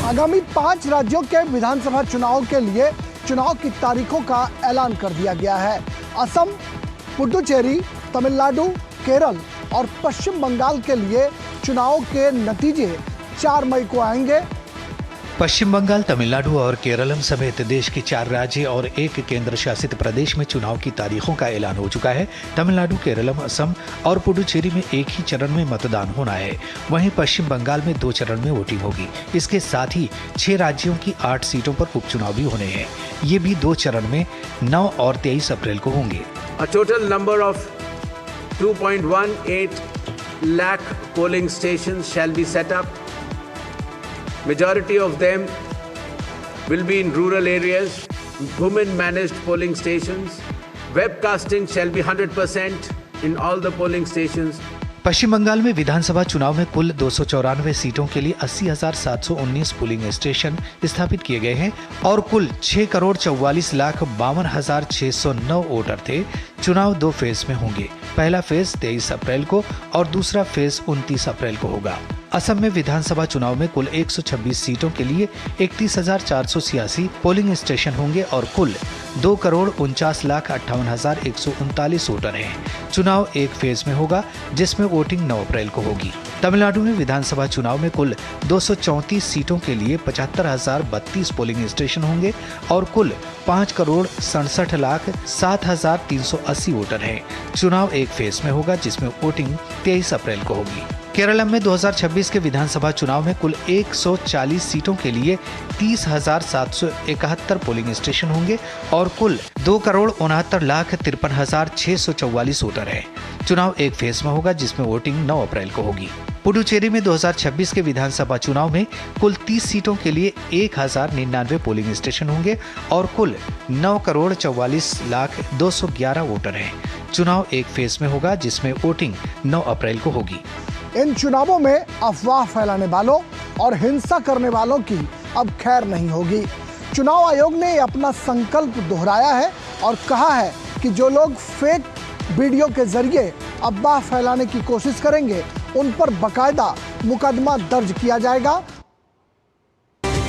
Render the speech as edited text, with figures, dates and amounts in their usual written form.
आगामी 5 राज्यों के विधानसभा चुनाव के लिए चुनाव की तारीखों का ऐलान कर दिया गया है। असम, पुडुचेरी, तमिलनाडु, केरल और पश्चिम बंगाल के लिए चुनाव के नतीजे 4 मई को आएंगे। पश्चिम बंगाल, तमिलनाडु और केरलम समेत देश के 4 राज्य और 1 केंद्र शासित प्रदेश में चुनाव की तारीखों का ऐलान हो चुका है। तमिलनाडु, केरलम, असम और पुडुचेरी में एक ही चरण में मतदान होना है। वहीं पश्चिम बंगाल में 2 चरण में वोटिंग होगी। इसके साथ ही 6 राज्यों की 8 सीटों पर उपचुनाव भी होने हैं। ये भी 2 चरण में 9 और 23 अप्रैल को होंगे। A total number of 2.18 lakh polling stations shall be set up. Majority of them will be in rural areas, women-managed polling stations. Webcasting shall be 100% in all the polling stations. पश्चिम बंगाल में विधानसभा चुनाव में कुल 294 सीटों के लिए 80,719 पोलिंग स्टेशन स्थापित किए गए हैं और कुल 6,44,52,609 वोटर थे। चुनाव 2 फेज में होंगे। पहला फेज 23 अप्रैल को और दूसरा फेज 29 अप्रैल को होगा। असम में विधानसभा चुनाव में कुल 126 सीटों के लिए 31,486 पोलिंग स्टेशन होंगे और कुल 2,49,58,139 वोटर हैं। चुनाव 1 फेज में होगा जिसमें वोटिंग 9 अप्रैल को होगी। तमिलनाडु में विधानसभा चुनाव में कुल 234 सीटों के लिए 75,032 पोलिंग स्टेशन होंगे और कुल 5,67,07,380 वोटर हैं। चुनाव 1 फेज में होगा जिसमें वोटिंग 23 अप्रैल को होगी। केरलम में 2026 के विधानसभा चुनाव में कुल 140 सीटों के लिए 30,771 पोलिंग स्टेशन होंगे और कुल 2,69,53,644 वोटर हैं। चुनाव 1 फेज में होगा जिसमें वोटिंग 9 अप्रैल को होगी। पुडुचेरी में 2026 के विधानसभा चुनाव में कुल 30 सीटों के लिए 1,099 पोलिंग स्टेशन होंगे और कुल 9,44,211 वोटर हैं। चुनाव 1 फेज में होगा जिसमें वोटिंग 9 अप्रैल को होगी। इन चुनावों में अफवाह फैलाने वालों और हिंसा करने वालों की अब खैर नहीं होगी। चुनाव आयोग ने अपना संकल्प दोहराया है और कहा है कि जो लोग फेक वीडियो के जरिए अफवाह फैलाने की कोशिश करेंगे उन पर बाकायदा मुकदमा दर्ज किया जाएगा